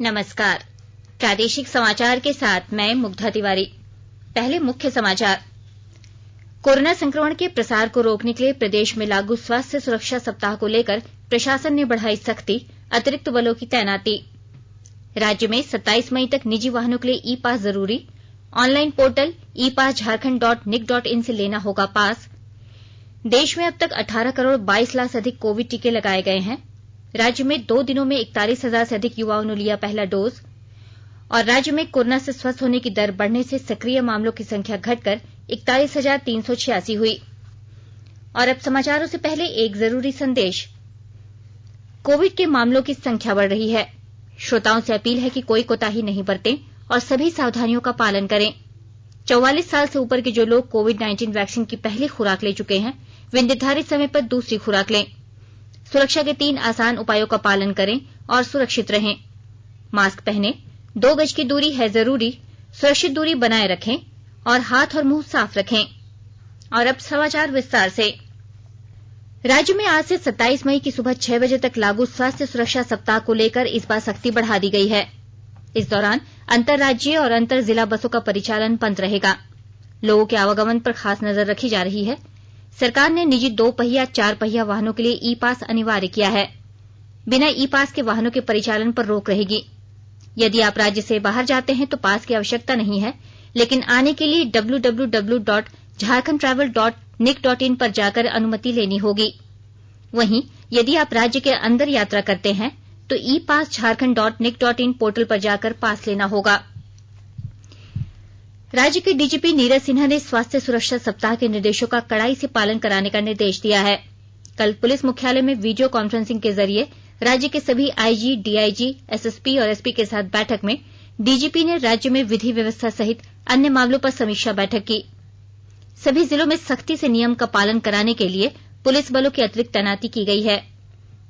नमस्कार। प्रादेशिक समाचार के साथ मैं मुग्धा तिवारी। पहले मुख्य समाचार। कोरोना संक्रमण के प्रसार को रोकने के लिए प्रदेश में लागू स्वास्थ्य सुरक्षा सप्ताह को लेकर प्रशासन ने बढ़ाई सख्ती, अतिरिक्त बलों की तैनाती। राज्य में 27 मई तक निजी वाहनों के लिए ई पास जरूरी। ऑनलाइन पोर्टल epassjharkhand.nic.in से लेना होगा पास। देश में अब तक 18 करोड़ 22 लाख से अधिक कोविड टीके लगाए गए हैं। राज्य में 2 दिनों में 41,000 से अधिक युवाओं ने लिया पहला डोज। और राज्य में कोरोना से स्वस्थ होने की दर बढ़ने से सक्रिय मामलों की संख्या घटकर 41,386 हुई। और अब समाचारों से पहले एक जरूरी संदेश। कोविड के मामलों की संख्या बढ़ रही है। श्रोताओं से अपील है कि कोई कोताही नहीं बरतें और सभी सावधानियों का पालन करें। 44 साल से ऊपर के जो लोग कोविड-19 वैक्सीन की पहली खुराक ले चुके हैं, वे निर्धारित समय पर दूसरी खुराक लें। सुरक्षा के 3 आसान उपायों का पालन करें और सुरक्षित रहें। मास्क पहनें, 2 गज की दूरी है जरूरी, सुरक्षित दूरी बनाए रखें और हाथ और मुंह साफ रखें। और अब समाचार विस्तार से। राज्य में आज से 27 मई की सुबह 6 बजे तक लागू स्वास्थ्य सुरक्षा सप्ताह को लेकर इस बार सख्ती बढ़ा दी गई है। इस दौरान अंतरराज्यीय और अंतर जिला बसों का परिचालन बंद रहेगा। लोगों के आवागमन पर खास नजर रखी जा रही है। सरकार ने निजी 2 पहिया 4 पहिया वाहनों के लिए ई पास अनिवार्य किया है। बिना ई पास के वाहनों के परिचालन पर रोक रहेगी। यदि आप राज्य से बाहर जाते हैं तो पास की आवश्यकता नहीं है, लेकिन आने के लिए www.jharkhandtravel.nic.in पर जाकर अनुमति लेनी होगी। वहीं यदि आप राज्य के अंदर यात्रा करते हैं तो epassjharkhand.nic.in पोर्टल पर जाकर पास लेना होगा। राज्य के डीजीपी नीरज सिन्हा ने स्वास्थ्य सुरक्षा सप्ताह के निर्देशों का कड़ाई से पालन कराने का निर्देश दिया है। कल पुलिस मुख्यालय में वीडियो कॉन्फ्रेंसिंग के जरिए राज्य के सभी आईजी, डीआईजी, एसएसपी और एसपी के साथ बैठक में डीजीपी ने राज्य में विधि व्यवस्था सहित अन्य मामलों पर समीक्षा बैठक की। सभी जिलों में सख्ती से नियम का पालन कराने के लिए पुलिस बलों की अतिरिक्त तैनाती की गई है।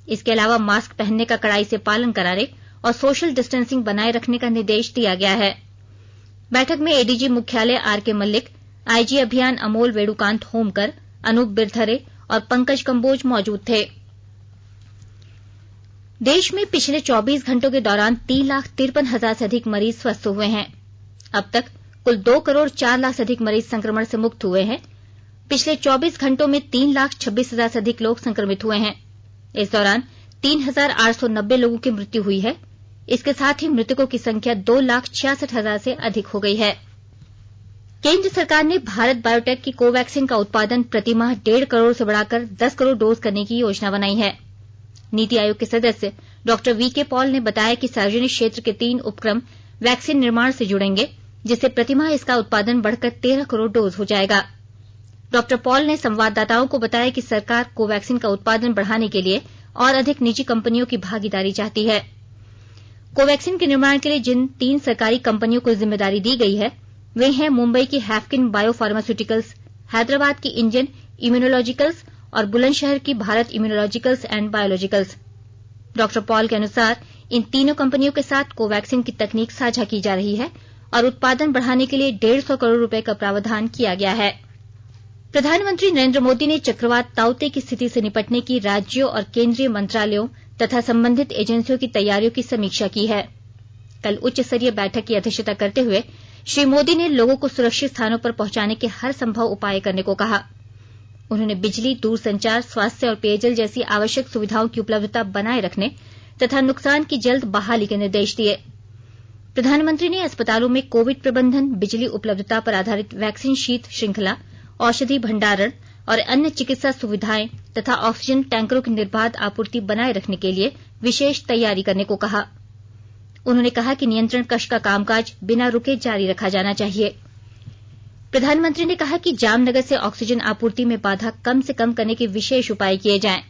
इसके अलावा मास्क पहनने का कड़ाई से पालन कराने और सोशल डिस्टेंसिंग बनाए रखने का निर्देश दिया गया है। बैठक में एडीजी मुख्यालय आरके मल्लिक, आईजी अभियान अमोल वेणुकांत होमकर, अनूप बिरथरे और पंकज कंबोज मौजूद थे। देश में पिछले 24 घंटों के दौरान 3,53,000 से अधिक मरीज स्वस्थ हुए हैं। अब तक कुल 2 करोड़ 4 लाख से अधिक मरीज संक्रमण से मुक्त हुए हैं। पिछले 24 घंटों में 3,26,000 से अधिक लोग संक्रमित हुए हैं। इस दौरान 3,890 लोगों की मृत्यु हुई है। इसके साथ ही मृतकों की संख्या 2,66,000 से अधिक हो गई है। केंद्र सरकार ने भारत बायोटेक की कोवैक्सीन का उत्पादन प्रतिमाह 1.5 करोड़ से बढ़ाकर 10 करोड़ डोज करने की योजना बनाई है। नीति आयोग के सदस्य डॉक्टर वीके पॉल ने बताया कि सार्वजनिक क्षेत्र के 3 उपक्रम वैक्सीन निर्माण से जुड़ेंगे, जिससे प्रतिमाह इसका उत्पादन बढ़कर 13 करोड़ डोज हो जाएगा। डॉक्टर पॉल ने संवाददाताओं को बताया कि सरकार कोवैक्सीन का उत्पादन बढ़ाने के लिए और अधिक निजी कंपनियों की भागीदारी चाहती है। कोवैक्सीन के निर्माण के लिए जिन 3 सरकारी कंपनियों को जिम्मेदारी दी गई है, वे हैं मुंबई की हैफकिन बायो फार्मास्यूटिकल्स, हैदराबाद की इंडियन इम्यूनोलॉजिकल्स और बुलंदशहर की Bharat Immunologicals and biologicals. Doctor Paul के अनुसार इन तीनों कंपनियों के साथ कोवैक्सीन की तकनीक साझा की जा रही है और उत्पादन बढ़ाने के लिए 150 करोड़ रुपए का प्रावधान किया गया है। प्रधानमंत्री नरेंद्र मोदी ने चक्रवात ताउते की स्थिति से निपटने की राज्यों और केंद्रीय मंत्रालयों तथा संबंधित एजेंसियों की तैयारियों की समीक्षा की है। कल उच्च स्तरीय बैठक की अध्यक्षता करते हुए श्री मोदी ने लोगों को सुरक्षित स्थानों पर पहुंचाने के हर संभव उपाय करने को कहा। उन्होंने बिजली, दूरसंचार, स्वास्थ्य और पेयजल जैसी आवश्यक सुविधाओं की उपलब्धता बनाए रखने तथा नुकसान की जल्द बहाली के निर्देश दिए। प्रधानमंत्री ने अस्पतालों में कोविड प्रबंधन, बिजली उपलब्धता पर आधारित वैक्सीन शीत श्रृंखला, औषधि भंडारण और अन्य चिकित्सा सुविधाएं तथा ऑक्सीजन टैंकरों की निर्बाध आपूर्ति बनाए रखने के लिए विशेष तैयारी करने को कहा। उन्होंने कहा कि नियंत्रण कक्ष का कामकाज बिना रुके जारी रखा जाना चाहिए। प्रधानमंत्री ने कहा कि जामनगर से ऑक्सीजन आपूर्ति में बाधा कम से कम करने के विशेष उपाय किए जाएं।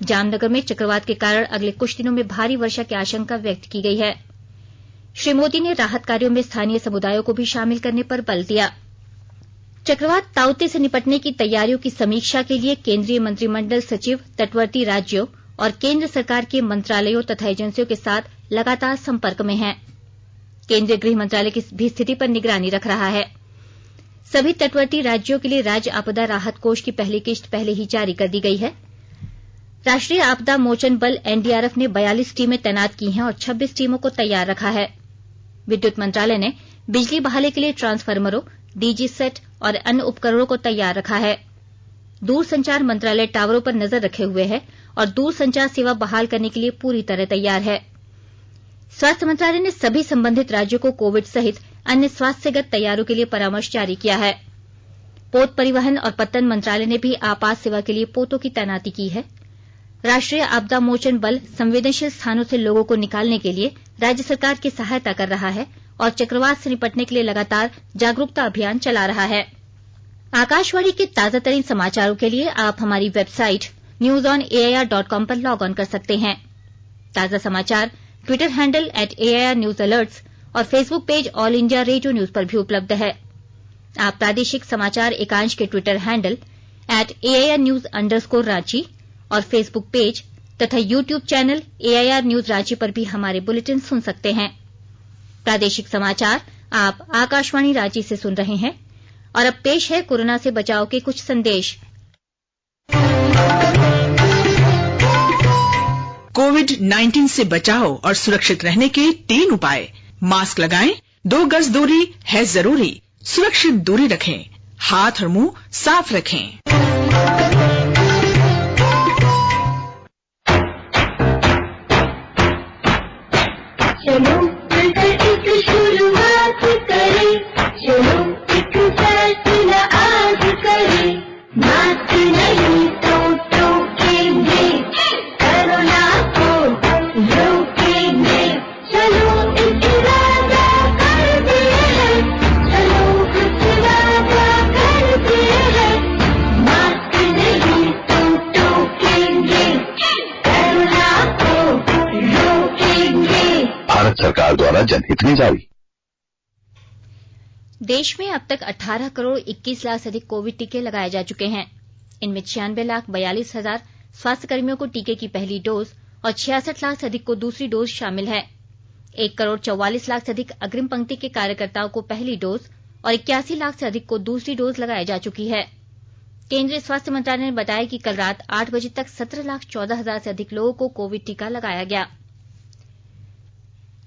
जामनगर में चक्रवात के कारण अगले कुछ दिनों में भारी वर्षा की आशंका व्यक्त की गई है। श्री मोदी ने राहत कार्यों में स्थानीय समुदायों को भी शामिल करने पर बल दिया। चक्रवात ताउते से निपटने की तैयारियों की समीक्षा के लिए केंद्रीय मंत्रिमंडल सचिव तटवर्ती राज्यों और केंद्र सरकार के मंत्रालयों तथा एजेंसियों के साथ लगातार संपर्क में है। केंद्रीय गृह मंत्रालय की भी स्थिति पर निगरानी रख रहा है। सभी तटवर्ती राज्यों के लिए राज्य आपदा राहत कोष की पहली किस्त पहले ही जारी कर दी गई है। राष्ट्रीय आपदा मोचन बल एनडीआरएफ ने 42 टीमें तैनात की हैं और 26 टीमों को तैयार रखा है। विद्युत मंत्रालय ने बिजली बहाली के लिए ट्रांसफार्मरों, डीजी सेट और अन्य उपकरणों को तैयार रखा है। दूरसंचार मंत्रालय टावरों पर नजर रखे हुए है और दूरसंचार सेवा बहाल करने के लिए पूरी तरह तैयार है। स्वास्थ्य मंत्रालय ने सभी संबंधित राज्यों को कोविड सहित अन्य स्वास्थ्यगत तैयारियों के लिए परामर्श जारी किया है। पोत परिवहन और पत्तन मंत्रालय ने भी आपात सेवा के लिए पोतों की तैनाती की है। राष्ट्रीय आपदा मोचन बल संवेदनशील स्थानों से लोगों को निकालने के लिए राज्य सरकार की सहायता कर रहा है और चक्रवात से निपटने के लिए लगातार जागरूकता अभियान चला रहा है। आकाशवाणी के ताजातरीन समाचारों के लिए आप हमारी वेबसाइट newsonair.com पर लॉग ऑन कर सकते हैं। ताजा समाचार Twitter handle @AIR News Alerts और Facebook page all India radio news पर भी उपलब्ध है। आप प्रादेशिक समाचार एकांश के ट्विटर हैंडल @AIR News _ और फेसबुक पेज तथा YouTube channel AIR news Ranchi पर भी हमारे बुलेटिन सुन सकते हैं। प्रादेशिक समाचार आप आकाशवाणी रांची से सुन रहे हैं और अब पेश है कोरोना से बचाव के कुछ संदेश। कोविड-19 से बचाव और सुरक्षित रहने के 3 उपाय। मास्क लगाएं, 2 गज दूरी है जरूरी, सुरक्षित दूरी रखें, हाथ और मुंह साफ रखें। चलो मिलकर एक शुरुआत करें, चलो एक फैसला आज करें, मास्क नहीं तो टोकेंगे, कोरोना को रोकेंगे, चलो एक वादा करते हैं, चलो एक वादा करते हैं, मास्क नहीं तो टोकेंगे, कोरोना को रोकेंगे। भारत सरकार द्वारा जनहित में जारी। देश में अब तक 18 करोड़ 21 लाख से अधिक कोविड टीके लगाए जा चुके हैं। इनमें 96 लाख 42 हजार स्वास्थ्य कर्मियों को टीके की पहली डोज और 66 लाख से अधिक को दूसरी डोज शामिल है। 1 करोड़ 44 लाख से अधिक अग्रिम पंक्ति के कार्यकर्ताओं को पहली डोज और 81 लाख से अधिक को दूसरी डोज लगाई जा चुकी है। केंद्रीय स्वास्थ्य मंत्रालय ने बताया कि कल रात 8 बजे तक 17 लाख 14 हजार से अधिक लोगों को कोविड टीका लगाया गया।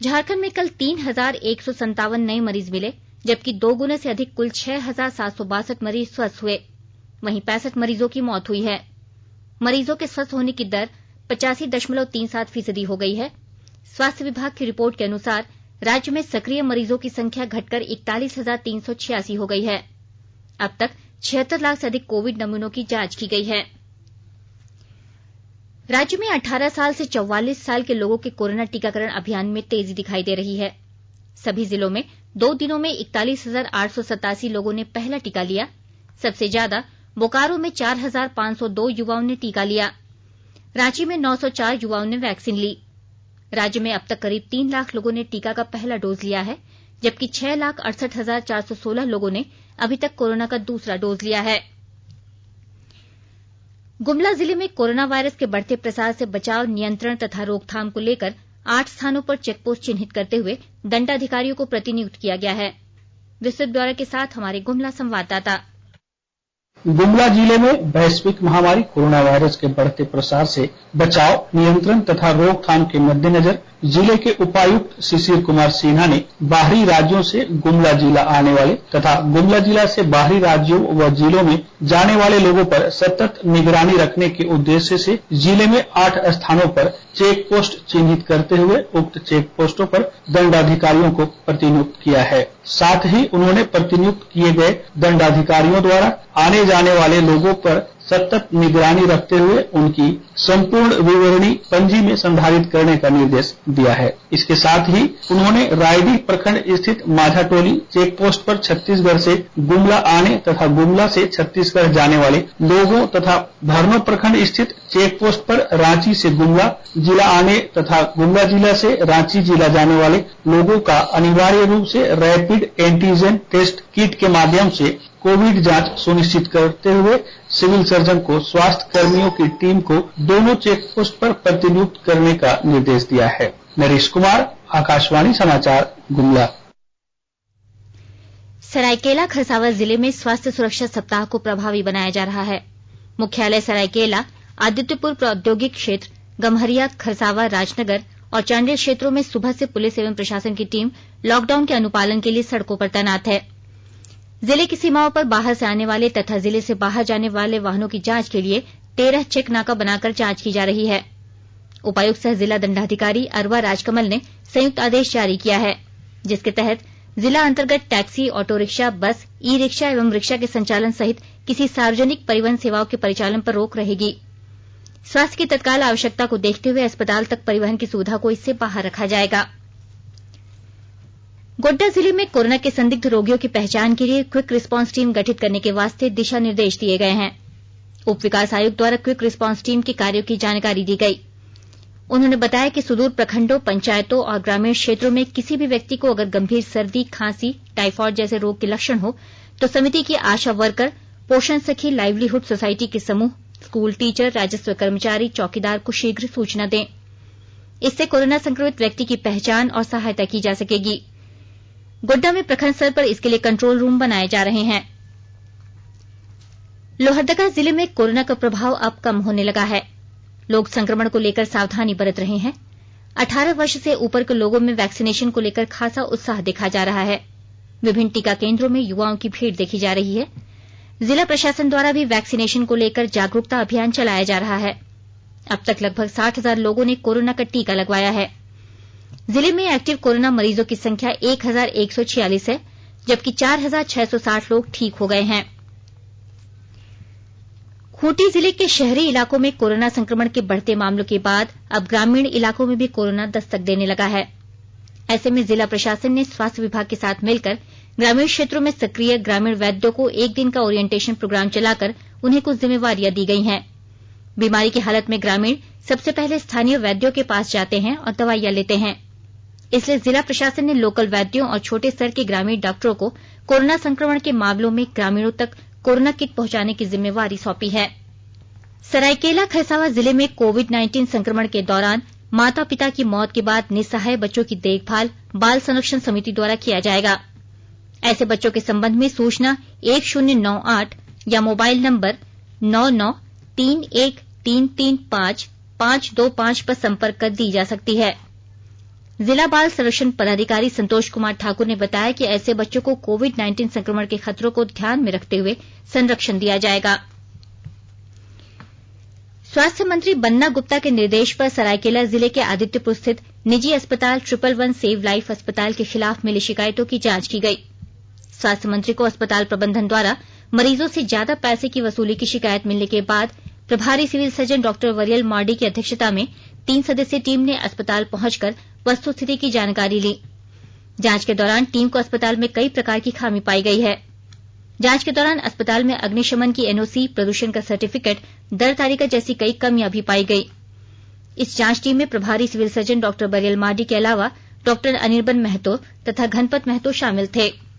झारखंड में कल 3,157 नए मरीज मिले, जबकि 2 गुने से अधिक कुल 6,762 मरीज स्वस्थ हुए। वहीं 65 मरीजों की मौत हुई है। मरीजों के स्वस्थ होने की दर 85.37% हो गई है। स्वास्थ्य विभाग की रिपोर्ट के अनुसार राज्य में सक्रिय मरीजों की संख्या घटकर 41,386 हो गई है। अब तक 76 लाख से अधिक कोविड नमूनों की जांच की गई है। राज्य में 18 साल से 44 साल के लोगों के कोरोना टीकाकरण अभियान में तेजी दिखाई दे रही है। सभी जिलों में 2 दिनों में 41,887 लोगों ने पहला टीका लिया। सबसे ज्यादा बोकारो में 4,502 युवाओं ने टीका लिया। रांची में 904 युवाओं ने वैक्सीन ली। राज्य में अब तक करीब 3 लाख लोगों ने टीका का पहला डोज लिया है, जबकि 6,68,416 लोगों ने अभी तक कोरोना का दूसरा डोज लिया है। गुमला जिले में कोरोना वायरस के बढ़ते प्रसार से बचाव, नियंत्रण तथा रोकथाम को लेकर 8 स्थानों पर चेकपोस्ट चिन्हित करते हुए दंडाधिकारियों को प्रतिनियुक्त किया गया है। विस्तृत ब्यौरे के साथ हमारे गुमला संवाददाता। गुमला जिले में वैश्विक महामारी कोरोना वायरस के बढ़ते प्रसार से बचाव, नियंत्रण तथा रोकथाम के मद्देनजर जिले के उपायुक्त शिशिर कुमार सिन्हा ने बाहरी राज्यों से गुमला जिला आने वाले तथा गुमला जिला से बाहरी राज्यों व जिलों में जाने वाले लोगों पर सतत निगरानी रखने के उद्देश्य से जिले में 8 स्थानों पर चेक पोस्ट चिन्हित करते हुए उक्त चेक पोस्टों पर दंडाधिकारियों को प्रतिनियुक्त किया है। साथ ही उन्होंने प्रतिनियुक्त किए गए दंडाधिकारियों द्वारा आने जाने वाले लोगों पर सतत निगरानी रखते हुए उनकी संपूर्ण विवरणी पंजी में संधारित करने का निर्देश दिया है। इसके साथ ही उन्होंने रायडीह प्रखंड स्थित माझाटोली चेक पोस्ट पर छत्तीसगढ़ से गुमला आने तथा गुमला से छत्तीसगढ़ जाने वाले लोगों तथा धर्म प्रखंड स्थित चेक पोस्ट पर रांची से गुमला जिला आने तथा गुमला जिला से रांची जिला जाने वाले लोगों का अनिवार्य रूप से रैपिड एंटीजन टेस्ट किट के माध्यम से कोविड जांच सुनिश्चित करते हुए सिविल सर्जन को स्वास्थ्य कर्मियों की टीम को दोनों चेक पोस्ट पर प्रतिनियुक्त करने का निर्देश दिया है। नरेश कुमार, आकाशवाणी समाचार, गुमला। सरायकेला खरसावां जिले में स्वास्थ्य सुरक्षा सप्ताह को प्रभावी बनाया जा रहा है। मुख्यालय सरायकेला आदित्यपुर प्रौद्योगिक क्षेत्र, गम्हरिया, खरसावा, राजनगर और चांडिल क्षेत्रों में सुबह से पुलिस एवं प्रशासन की टीम लॉकडाउन के अनुपालन के लिए सड़कों पर तैनात है। जिले की सीमाओं पर बाहर से आने वाले तथा जिले से बाहर जाने वाले वाहनों की जांच के लिए 13 चेक नाका बनाकर जांच की जा रही है। उपायुक्त सह जिला दंडाधिकारी अरवा राजकमल ने संयुक्त आदेश जारी किया है, जिसके तहत जिला अंतर्गत टैक्सी, ऑटो रिक्शा, बस, ई रिक्शा एवं रिक्शा के संचालन सहित किसी सार्वजनिक परिवहन सेवाओं के परिचालन पर रोक रहेगी। स्वास्थ्य की तत्काल आवश्यकता को देखते हुए अस्पताल तक परिवहन की सुविधा को इससे बाहर रखा जाएगा। गोड्डा जिले में कोरोना के संदिग्ध रोगियों की पहचान के लिए क्विक रिस्पांस टीम गठित करने के वास्ते दिशा निर्देश दिए गए हैं। उप विकास आयुक्त द्वारा क्विक रिस्पांस टीम के कार्यों की जानकारी दी गई। उन्होंने बताया कि सुदूर प्रखंडों, पंचायतों और ग्रामीण क्षेत्रों में किसी भी व्यक्ति को अगर गंभीर सर्दी, खांसी, टाइफाइड जैसे रोग के लक्षण हो तो समिति की आशा वर्कर, पोषण सखी, लाइवलीहुड सोसाइटी के समूह, स्कूल टीचर, राजस्व कर्मचारी, चौकीदार को शीघ्र सूचना दें। इससे कोरोना संक्रमित व्यक्ति की पहचान और सहायता की जा सकेगी। गोड्डा में प्रखंड स्तर पर इसके लिए कंट्रोल रूम बनाए जा रहे हैं। लोहरदगा जिले में कोरोना का प्रभाव अब कम होने लगा है। लोग संक्रमण को लेकर सावधानी बरत रहे हैं। 18 वर्ष से ऊपर के लोगों में वैक्सीनेशन को लेकर खासा उत्साह देखा जा रहा है। विभिन्न टीका केंद्रों में युवाओं की भीड़ देखी जा रही है। जिला प्रशासन द्वारा भी वैक्सीनेशन को लेकर जागरूकता अभियान चलाया जा रहा है। अब तक लगभग 60,000 लोगों ने कोरोना का टीका लगवाया है। जिले में एक्टिव कोरोना मरीजों की संख्या 1,146 है, जबकि 4,660 लोग ठीक हो गए हैं। खूंटी जिले के शहरी इलाकों में कोरोना संक्रमण के बढ़ते मामलों के बाद अब ग्रामीण इलाकों में भी कोरोना दस्तक देने लगा है। ऐसे में जिला प्रशासन ने स्वास्थ्य विभाग के साथ मिलकर ग्रामीण क्षेत्रों में सक्रिय ग्रामीण वैद्यों को एक दिन का ओरिएंटेशन प्रोग्राम चलाकर उन्हें कुछ जिम्मेवारियां दी गई हैं। बीमारी की हालत में ग्रामीण सबसे पहले स्थानीय वैद्यों के पास जाते हैं और दवाइयां लेते हैं। इसलिए जिला प्रशासन ने लोकल वैद्यों और छोटे स्तर के ग्रामीण डॉक्टरों को कोरोना संक्रमण के मामलों में ग्रामीणों तक कोरोना किट पहुंचाने की जिम्मेवारी सौंपी है। सरायकेला खरसावा जिले में कोविड-19 संक्रमण के दौरान माता पिता की मौत के बाद निसहाय बच्चों की देखभाल बाल संरक्षण समिति द्वारा किया जाएगा। ऐसे बच्चों के संबंध में सूचना 1098 या मोबाइल नंबर 9931335525 पर संपर्क कर दी जा सकती है। जिला बाल संरक्षण पदाधिकारी संतोष कुमार ठाकुर ने बताया कि ऐसे बच्चों को कोविड-19 संक्रमण के खतरों को ध्यान में रखते हुए संरक्षण दिया जाएगा। स्वास्थ्य मंत्री बन्ना गुप्ता के निर्देश पर सरायकेला जिले के आदित्यपुर स्थित निजी अस्पताल 111 सेव लाइफ अस्पताल के खिलाफ मिली शिकायतों की जांच की गई। स्वास्थ्य मंत्री को अस्पताल प्रबंधन द्वारा मरीजों से ज्यादा पैसे की वसूली की शिकायत मिलने के बाद प्रभारी सिविल सर्जन डॉक्टर वरियल मार्डी की अध्यक्षता में 3 सदस्यीय टीम ने अस्पताल पहुंचकर वस्तुस्थिति की जानकारी ली। जांच के दौरान टीम को अस्पताल में कई प्रकार की खामी पाई गई है। जांच के दौरान अस्पताल में अग्निशमन की एनओसी, प्रदूषण का सर्टिफिकेट, दर तालिका जैसी कई कमियां भी पाई गई। इस जांच टीम में प्रभारी सिविल सर्जन डॉक्टर बरियल मार्डी के अलावा डॉक्टर अनिर्बन महतो तथा घनपत महतो शामिल थे।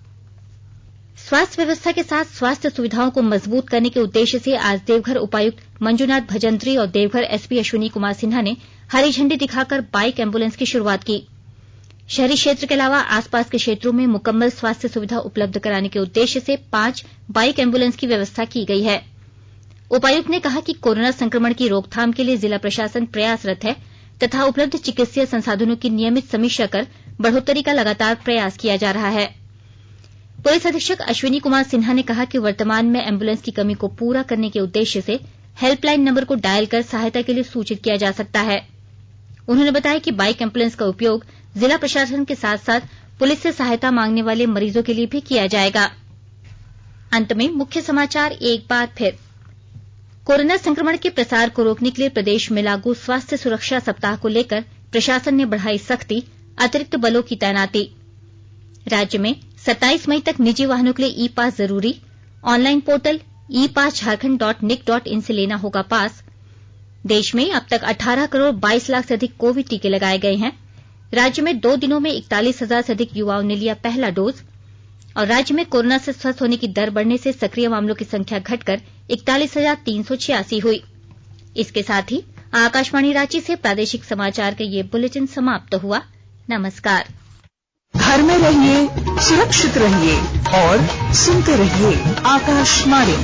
स्वास्थ्य व्यवस्था के साथ स्वास्थ्य सुविधाओं को मजबूत करने के उद्देश्य से आज देवघर उपायुक्त मंजूनाथ भजंत्री और देवघर एसपी अश्विनी कुमार सिन्हा ने हरी झंडी दिखाकर बाइक एम्बुलेंस की शुरुआत की। शहरी क्षेत्र के अलावा आसपास के क्षेत्रों में मुकम्मल स्वास्थ्य सुविधा उपलब्ध कराने के उद्देश्य से 5 बाइक एम्बुलेंस की व्यवस्था की गई है। उपायुक्त ने कहा कि कोरोना संक्रमण की रोकथाम के लिए जिला प्रशासन प्रयासरत है तथा उपलब्ध चिकित्सीय संसाधनों की नियमित समीक्षा कर बढ़ोत्तरी का लगातार प्रयास किया जा रहा है। पुलिस अधीक्षक अश्विनी कुमार सिन्हा ने कहा कि वर्तमान में एम्बुलेंस की कमी को पूरा करने के उद्देश्य से हेल्पलाइन नंबर को डायल कर सहायता के लिए सूचित किया जा सकता है। उन्होंने बताया कि बाइक एम्बुलेंस का उपयोग जिला प्रशासन के साथ साथ पुलिस से सहायता मांगने वाले मरीजों के लिए भी किया जाएगा। अंत में मुख्य समाचार एक बार फिर। कोरोना संक्रमण के प्रसार को रोकने के लिए प्रदेश में लागू स्वास्थ्य सुरक्षा सप्ताह को लेकर प्रशासन ने बढ़ाई सख्ती, अतिरिक्त बलों की तैनाती। राज्य में 27 मई तक निजी वाहनों के लिए ई पास जरूरी। ऑनलाइन पोर्टल epass.jharkhand.nic.in से लेना होगा पास। देश में अब तक 18 करोड़ 22 लाख से अधिक कोविड टीके लगाए गए हैं। राज्य में 2 दिनों में 41,000 से अधिक युवाओं ने लिया पहला डोज। और राज्य में कोरोना से स्वस्थ होने की दर बढ़ने से सक्रिय मामलों की संख्या घटकर 41,386 हुई। इसके साथ ही आकाशवाणी रांची से प्रादेशिक समाचार का ये बुलेटिन समाप्त हुआ। नमस्कार। घर में रहिए, सुरक्षित रहिए और सुनते रहिए आकाशवाणी।